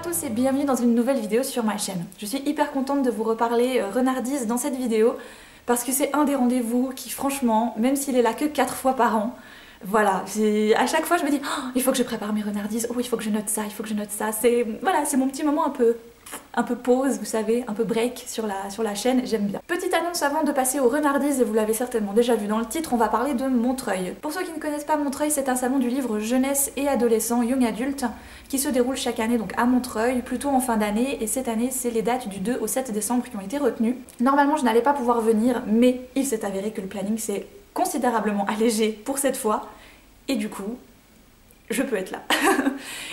tous et bienvenue dans une nouvelle vidéo sur ma chaîne. Je suis hyper contente de vous reparler renardise dans cette vidéo parce que c'est un des rendez-vous qui franchement, même s'il est là que 4 fois par an, voilà, à chaque fois je me dis oh, il faut que je prépare mes renardises, oh il faut que je note ça, il faut que je note ça, c'est voilà, c'est mon petit moment un peu pause, vous savez, un peu break sur la chaîne, j'aime bien. Petite annonce avant de passer aux renardises, et vous l'avez certainement déjà vu dans le titre, on va parler de Montreuil. Pour ceux qui ne connaissent pas Montreuil, c'est un salon du livre jeunesse et adolescent, young adulte, qui se déroule chaque année donc à Montreuil, plutôt en fin d'année, et cette année c'est les dates du 2 au 7 décembre qui ont été retenues. Normalement je n'allais pas pouvoir venir, mais il s'est avéré que le planning s'est considérablement allégé pour cette fois, et du coup, je peux être là.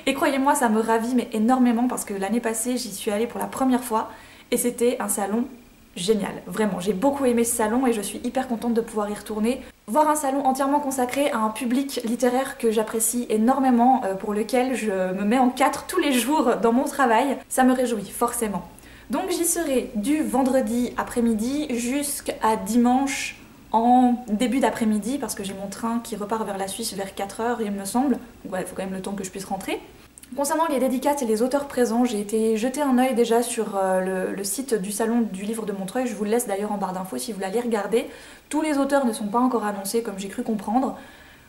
Et croyez-moi, ça me ravit mais énormément parce que l'année passée, j'y suis allée pour la première fois et c'était un salon génial. Vraiment, j'ai beaucoup aimé ce salon et je suis hyper contente de pouvoir y retourner. Voir un salon entièrement consacré à un public littéraire que j'apprécie énormément, pour lequel je me mets en 4 tous les jours dans mon travail, ça me réjouit forcément. Donc j'y serai du vendredi après-midi jusqu'à dimanche en début d'après-midi parce que j'ai mon train qui repart vers la Suisse vers 4 h il me semble, donc ouais, il faut quand même le temps que je puisse rentrer. Concernant les dédicaces et les auteurs présents, j'ai été jeter un œil déjà sur le site du salon du livre de Montreuil, je vous le laisse d'ailleurs en barre d'infos si vous l'allez regarder. Tous les auteurs ne sont pas encore annoncés comme j'ai cru comprendre,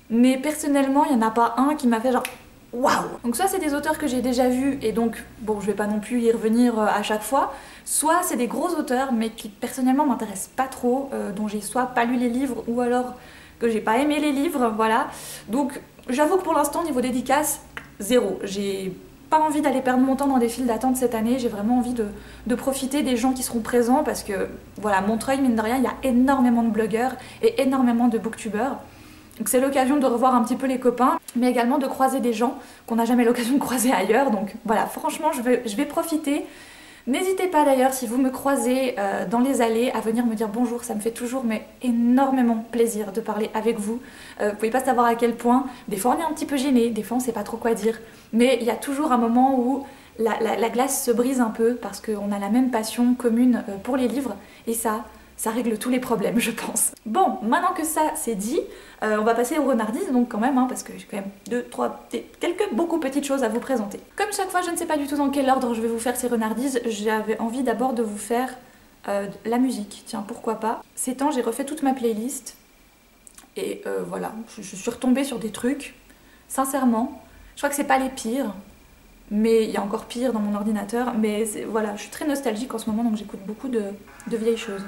mais personnellement il n'y en a pas un qui m'a fait genre waouh! Donc soit c'est des auteurs que j'ai déjà vus et donc bon je vais pas non plus y revenir à chaque fois, soit c'est des gros auteurs mais qui personnellement m'intéressent pas trop, dont j'ai soit pas lu les livres ou alors que j'ai pas aimé les livres, voilà. Donc j'avoue que pour l'instant niveau dédicace, zéro. J'ai pas envie d'aller perdre mon temps dans des files d'attente cette année, j'ai vraiment envie de profiter des gens qui seront présents parce que voilà, Montreuil mine de rien il y a énormément de blogueurs et énormément de booktubeurs. Donc c'est l'occasion de revoir un petit peu les copains, mais également de croiser des gens qu'on n'a jamais l'occasion de croiser ailleurs. Donc voilà, franchement, je vais profiter. N'hésitez pas d'ailleurs, si vous me croisez dans les allées, à venir me dire bonjour. Ça me fait toujours mais énormément plaisir de parler avec vous. Vous pouvez pas savoir à quel point. Des fois on est un petit peu gêné, des fois on sait pas trop quoi dire. Mais il y a toujours un moment où la glace se brise un peu parce qu'on a la même passion commune pour les livres. Et ça règle tous les problèmes, je pense. Bon, maintenant que ça c'est dit, on va passer aux renardises, donc quand même, hein, parce que j'ai quand même beaucoup petites choses à vous présenter. Comme chaque fois, je ne sais pas du tout dans quel ordre je vais vous faire ces renardises, j'avais envie d'abord de vous faire la musique. Tiens, pourquoi pas. Ces temps, j'ai refait toute ma playlist, et voilà, je suis retombée sur des trucs, sincèrement, je crois que c'est pas les pires, mais il y a encore pire dans mon ordinateur, mais voilà, je suis très nostalgique en ce moment, donc j'écoute beaucoup de vieilles choses.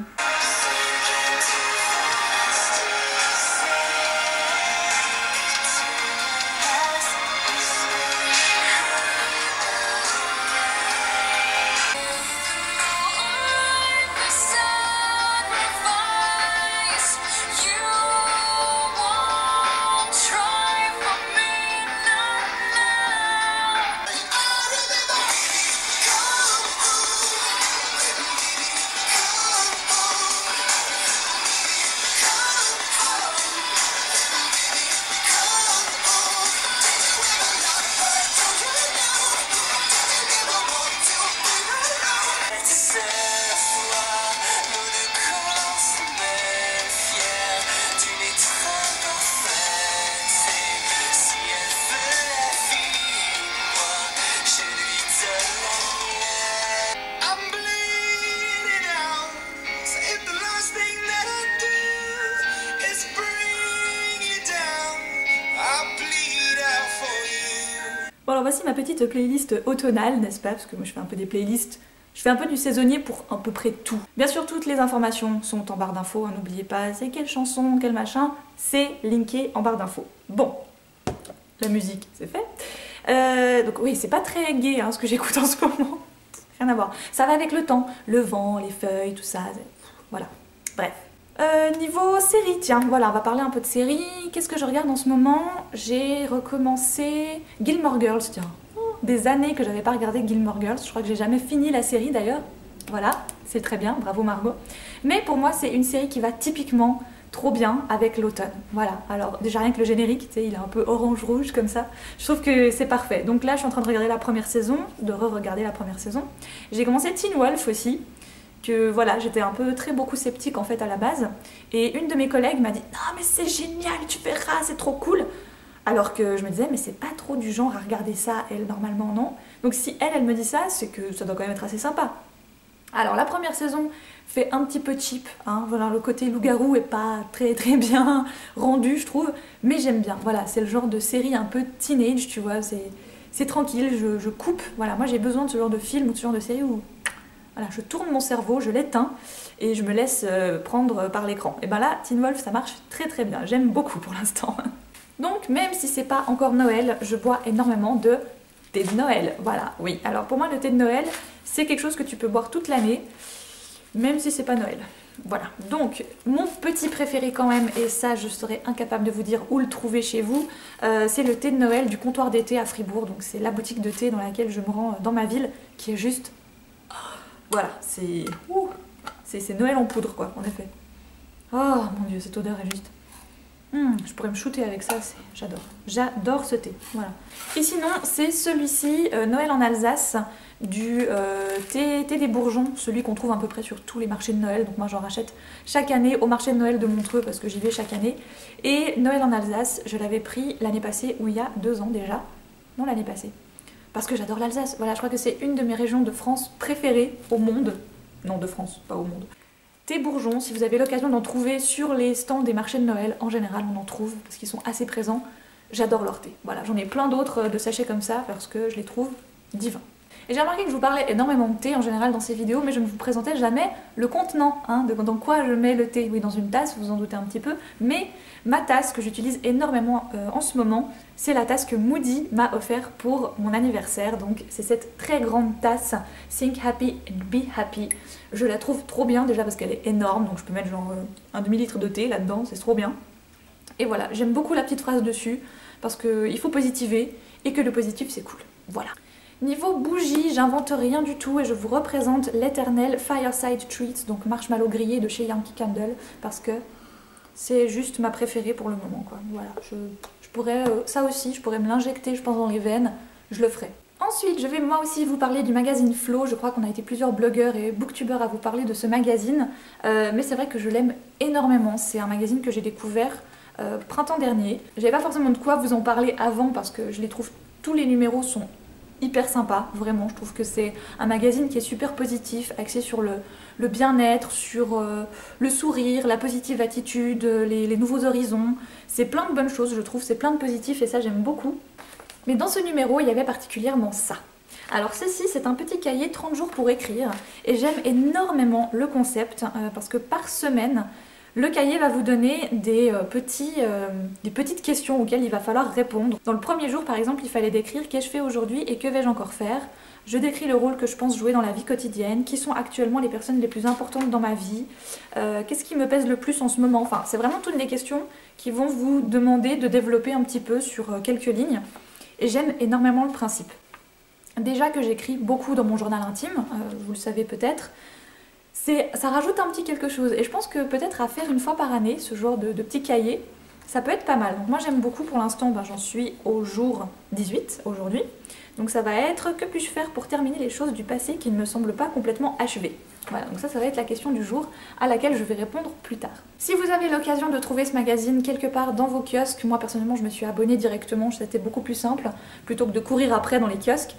Bon alors voici ma petite playlist automnale, n'est-ce pas? Parce que moi je fais un peu des playlists, je fais un peu du saisonnier pour à peu près tout. Bien sûr toutes les informations sont en barre d'infos, hein, n'oubliez pas c'est quelle chanson, quel machin, c'est linké en barre d'infos. Bon, la musique c'est fait. Donc oui c'est pas très gai hein, ce que j'écoute en ce moment, rien à voir. Ça va avec le temps, le vent, les feuilles, tout ça, voilà, bref. Niveau série, tiens, voilà, on va parler un peu de série. Qu'est-ce que je regarde en ce moment? J'ai recommencé Gilmore Girls, tiens. Des années que j'avais pas regardé Gilmore Girls, je crois que j'ai jamais fini la série d'ailleurs. Voilà, c'est très bien, bravo Margot. Mais pour moi, c'est une série qui va typiquement trop bien avec l'automne. Voilà, alors déjà rien que le générique, tu sais, il est un peu orange-rouge comme ça. Je trouve que c'est parfait. Donc là, je suis en train de regarder la première saison, de re-regarder la première saison. J'ai commencé Teen Wolf aussi. Que voilà, j'étais un peu beaucoup sceptique en fait à la base. Et une de mes collègues m'a dit « Non mais c'est génial, tu verras, c'est trop cool !» Alors que je me disais, mais c'est pas trop du genre à regarder ça, elle, normalement, non. Donc si elle me dit ça, c'est que ça doit quand même être assez sympa. Alors la première saison fait un petit peu cheap, hein, voilà, le côté loup-garou est pas très très bien rendu je trouve, mais j'aime bien, voilà, c'est le genre de série un peu teenage, tu vois, c'est tranquille, je coupe, voilà, moi j'ai besoin de ce genre de film ou de ce genre de série où voilà, je tourne mon cerveau, je l'éteins et je me laisse prendre par l'écran. Et ben là, Teen Wolf ça marche très très bien, j'aime beaucoup pour l'instant. Donc même si c'est pas encore Noël, je bois énormément de thé de Noël, voilà, oui. Alors pour moi le thé de Noël, c'est quelque chose que tu peux boire toute l'année, même si c'est pas Noël. Voilà, donc mon petit préféré quand même, et ça je serais incapable de vous dire où le trouver chez vous, c'est le thé de Noël du comptoir d'été à Fribourg, donc c'est la boutique de thé dans laquelle je me rends dans ma ville, qui est juste... Voilà, c'est Noël en poudre quoi, en effet. Oh mon dieu, cette odeur est juste... je pourrais me shooter avec ça, j'adore. J'adore ce thé, voilà. Et sinon, c'est celui-ci, Noël en Alsace, du thé des bourgeons, celui qu'on trouve à peu près sur tous les marchés de Noël. Donc moi j'en rachète chaque année au marché de Noël de Montreux parce que j'y vais chaque année. Et Noël en Alsace, je l'avais pris l'année passée, ou il y a 2 ans déjà. Non, l'année passée. Parce que j'adore l'Alsace. Voilà, je crois que c'est une de mes régions de France préférées au monde. Non, de France, pas au monde. Thé bourgeon, si vous avez l'occasion d'en trouver sur les stands des marchés de Noël, en général on en trouve parce qu'ils sont assez présents. J'adore leur thé. Voilà, j'en ai plein d'autres de sachets comme ça parce que je les trouve divins. Et j'ai remarqué que je vous parlais énormément de thé en général dans ces vidéos, mais je ne vous présentais jamais le contenant, hein, dans quoi je mets le thé. Oui, dans une tasse, vous en doutez un petit peu, mais ma tasse que j'utilise énormément en ce moment, c'est la tasse que Moody m'a offert pour mon anniversaire. Donc c'est cette très grande tasse Think Happy and Be Happy. Je la trouve trop bien déjà parce qu'elle est énorme, donc je peux mettre genre un demi-litre de thé là-dedans, c'est trop bien. Et voilà, j'aime beaucoup la petite phrase dessus parce qu'il faut positiver et que le positif c'est cool. Voilà. Niveau bougie, j'invente rien du tout et je vous représente l'éternel Fireside Treat, donc marshmallow grillé de chez Yankee Candle, parce que c'est juste ma préférée pour le moment, quoi. Voilà, je pourrais, ça aussi, je pourrais me l'injecter, je pense, dans les veines, je le ferai. Ensuite, je vais moi aussi vous parler du magazine Flow. Je crois qu'on a été plusieurs blogueurs et booktubeurs à vous parler de ce magazine, mais c'est vrai que je l'aime énormément. C'est un magazine que j'ai découvert printemps dernier. J'avais pas forcément de quoi vous en parler avant parce que je les trouve, tous les numéros sont hyper sympa, vraiment. Je trouve que c'est un magazine qui est super positif, axé sur le bien-être, sur le sourire, la positive attitude, les nouveaux horizons. C'est plein de bonnes choses, je trouve, c'est plein de positif et ça j'aime beaucoup. Mais dans ce numéro, il y avait particulièrement ça. Alors ceci, c'est un petit cahier 30 jours pour écrire et j'aime énormément le concept parce que par semaine, le cahier va vous donner des petites questions auxquelles il va falloir répondre. Dans le premier jour, par exemple, il fallait décrire qu'ai-je fait aujourd'hui et que vais-je encore faire. Je décris le rôle que je pense jouer dans la vie quotidienne, qui sont actuellement les personnes les plus importantes dans ma vie, qu'est-ce qui me pèse le plus en ce moment. Enfin, c'est vraiment toutes les questions qui vont vous demander de développer un petit peu sur quelques lignes. Et j'aime énormément le principe. Déjà que j'écris beaucoup dans mon journal intime, vous le savez peut-être, ça rajoute un petit quelque chose et je pense que peut-être à faire une fois par année ce genre de petit cahier, ça peut être pas mal. Donc moi j'aime beaucoup pour l'instant, j'en suis au jour 18 aujourd'hui. Donc ça va être que puis-je faire pour terminer les choses du passé qui ne me semblent pas complètement achevées. Voilà, donc ça va être la question du jour à laquelle je vais répondre plus tard. Si vous avez l'occasion de trouver ce magazine quelque part dans vos kiosques, moi personnellement je me suis abonnée directement, c'était beaucoup plus simple, plutôt que de courir après dans les kiosques.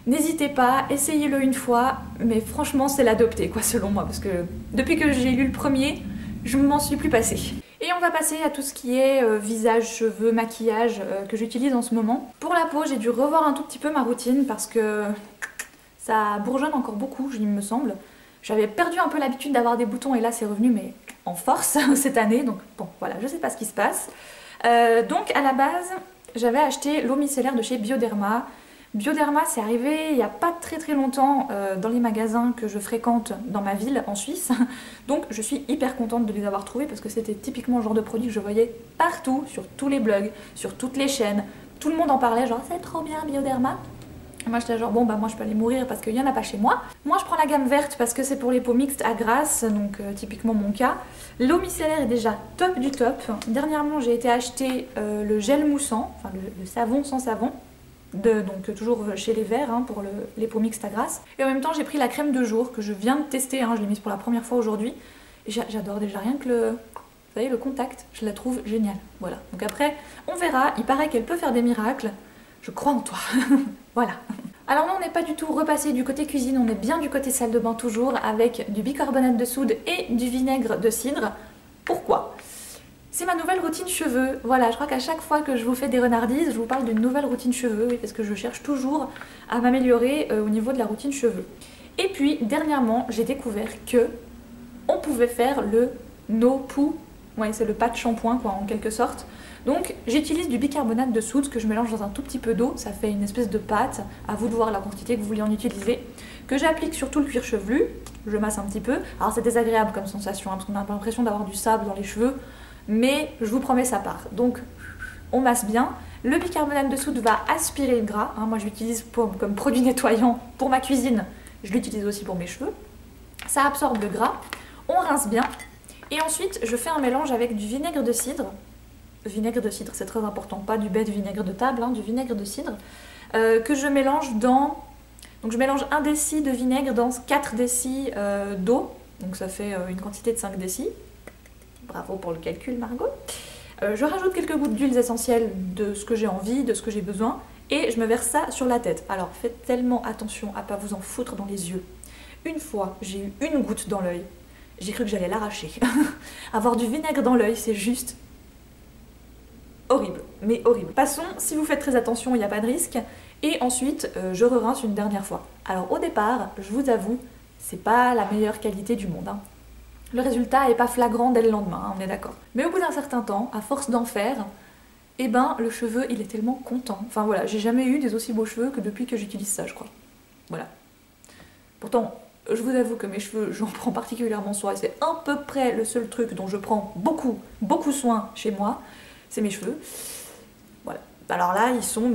N'hésitez pas, essayez-le une fois, mais franchement c'est l'adopter quoi selon moi, parce que depuis que j'ai lu le premier, je m'en suis plus passée. Et on va passer à tout ce qui est visage, cheveux, maquillage que j'utilise en ce moment. Pour la peau, j'ai dû revoir un tout petit peu ma routine parce que ça bourgeonne encore beaucoup, il me semble. J'avais perdu un peu l'habitude d'avoir des boutons et là c'est revenu mais en force cette année, donc bon voilà, je sais pas ce qui se passe. Donc à la base, j'avais acheté l'eau micellaire de chez Bioderma. Bioderma, c'est arrivé il n'y a pas très longtemps dans les magasins que je fréquente dans ma ville en Suisse. Donc je suis hyper contente de les avoir trouvés parce que c'était typiquement le genre de produit que je voyais partout, sur tous les blogs, sur toutes les chaînes. Tout le monde en parlait, genre c'est trop bien Bioderma. Et moi j'étais genre bon bah moi je peux aller mourir parce qu'il n'y en a pas chez moi. Moi je prends la gamme verte parce que c'est pour les peaux mixtes à grasse, donc typiquement mon cas. L'eau micellaire est déjà top du top. Dernièrement j'ai été acheter le gel moussant, enfin le savon sans savon. Donc toujours chez les Verts hein, pour les peaux mixtes à grasse. Et en même temps j'ai pris la crème de jour que je viens de tester, hein, je l'ai mise pour la première fois aujourd'hui. J'adore déjà rien que voyez, le contact, je la trouve géniale. Voilà. Donc après, on verra. Il paraît qu'elle peut faire des miracles. Je crois en toi. Voilà. Alors là, on n'est pas du tout repassé du côté cuisine, on est bien du côté salle de bain toujours, avec du bicarbonate de soude et du vinaigre de cidre. Pourquoi? C'est ma nouvelle routine cheveux. Voilà, je crois qu'à chaque fois que je vous fais des renardises, je vous parle d'une nouvelle routine cheveux, oui, parce que je cherche toujours à m'améliorer au niveau de la routine cheveux. Et puis, dernièrement, j'ai découvert que on pouvait faire le no-poo. Ouais, c'est le pas de shampoing, quoi, en quelque sorte. Donc, j'utilise du bicarbonate de soude que je mélange dans un tout petit peu d'eau. Ça fait une espèce de pâte, à vous de voir la quantité que vous voulez en utiliser, que j'applique sur tout le cuir chevelu. Je masse un petit peu. Alors, c'est désagréable comme sensation, hein, parce qu'on a l'impression d'avoir du sable dans les cheveux. Mais je vous promets ça part. Donc on masse bien. Le bicarbonate de soude va aspirer le gras. Hein, moi je l'utilise comme produit nettoyant pour ma cuisine. Je l'utilise aussi pour mes cheveux. Ça absorbe le gras. On rince bien. Et ensuite je fais un mélange avec du vinaigre de cidre. Vinaigre de cidre, c'est très important. Pas du bête vinaigre de table, hein, du vinaigre de cidre. Que je mélange dans... Donc je mélange 1 déci de vinaigre dans 4 décis d'eau. Donc ça fait une quantité de 5 décis. Bravo pour le calcul, Margot. Je rajoute quelques gouttes d'huiles essentielles de ce que j'ai envie, de ce que j'ai besoin, et je me verse ça sur la tête. Alors faites tellement attention à pas vous en foutre dans les yeux. Une fois, j'ai eu une goutte dans l'œil. J'ai cru que j'allais l'arracher. Avoir du vinaigre dans l'œil, c'est juste horrible, mais horrible. Passons, si vous faites très attention, il n'y a pas de risque. Et ensuite, je re-rince une dernière fois. Alors au départ, je vous avoue, c'est pas la meilleure qualité du monde, hein. Le résultat n'est pas flagrant dès le lendemain, hein, on est d'accord. Mais au bout d'un certain temps, à force d'en faire, eh ben le cheveu il est tellement content. Enfin voilà, j'ai jamais eu des aussi beaux cheveux que depuis que j'utilise ça, je crois. Voilà. Pourtant, je vous avoue que mes cheveux, j'en prends particulièrement soin et c'est à peu près le seul truc dont je prends beaucoup soin chez moi, c'est mes cheveux. Voilà. Alors là, ils sont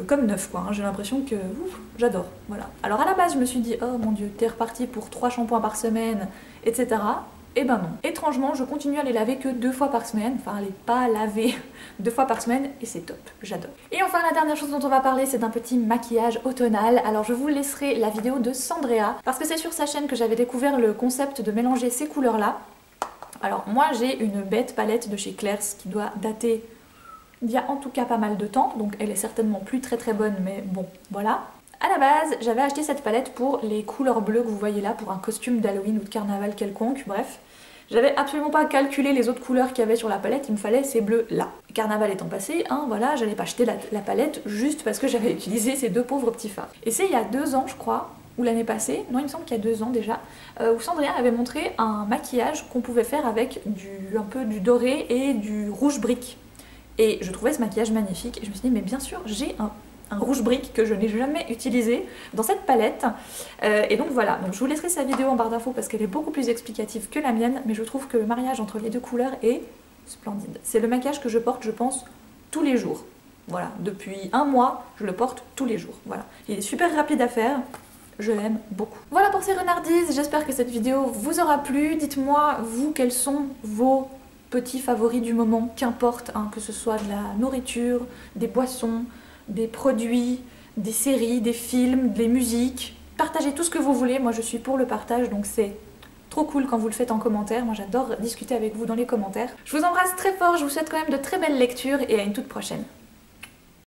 comme neufs quoi, hein. J'ai l'impression que j'adore. Voilà. Alors à la base, je me suis dit, oh mon dieu, t'es reparti pour 3 shampoings par semaine, etc. Eh ben non. Étrangement, je continue à les laver que 2 fois par semaine. Enfin, les pas laver 2 fois par semaine et c'est top. J'adore. Et enfin, la dernière chose dont on va parler, c'est d'un petit maquillage automnal. Alors, je vous laisserai la vidéo de Sandrea parce que c'est sur sa chaîne que j'avais découvert le concept de mélanger ces couleurs-là. Alors, moi, j'ai une bête palette de chez Claire's qui doit dater d'il y a en tout cas pas mal de temps. Donc, elle est certainement plus très bonne, mais bon, voilà. À la base, j'avais acheté cette palette pour les couleurs bleues que vous voyez là, pour un costume d'Halloween ou de carnaval quelconque, bref. J'avais absolument pas calculé les autres couleurs qu'il y avait sur la palette, il me fallait ces bleus là. Carnaval étant passé, hein, voilà, j'allais pas acheter la palette juste parce que j'avais utilisé ces 2 pauvres petits fards. Et c'est il y a 2 ans, je crois, ou l'année passée, non il me semble qu'il y a 2 ans déjà, où Sandrine avait montré un maquillage qu'on pouvait faire avec un peu du doré et du rouge brique. Et je trouvais ce maquillage magnifique, et je me suis dit, mais bien sûr, j'ai un rouge brique que je n'ai jamais utilisé dans cette palette. Et donc voilà, donc je vous laisserai sa vidéo en barre d'infos parce qu'elle est beaucoup plus explicative que la mienne, mais je trouve que le mariage entre les 2 couleurs est splendide. C'est le maquillage que je porte, je pense, tous les jours. Voilà, depuis 1 mois, je le porte tous les jours. Voilà, il est super rapide à faire. Je l'aime beaucoup. Voilà pour ces renardises, j'espère que cette vidéo vous aura plu. Dites-moi, vous, quels sont vos petits favoris du moment, qu'importe, hein, que ce soit de la nourriture, des boissons, des produits, des séries, des films, des musiques. Partagez tout ce que vous voulez, moi je suis pour le partage, donc c'est trop cool quand vous le faites en commentaire. Moi j'adore discuter avec vous dans les commentaires. Je vous embrasse très fort, je vous souhaite quand même de très belles lectures et à une toute prochaine.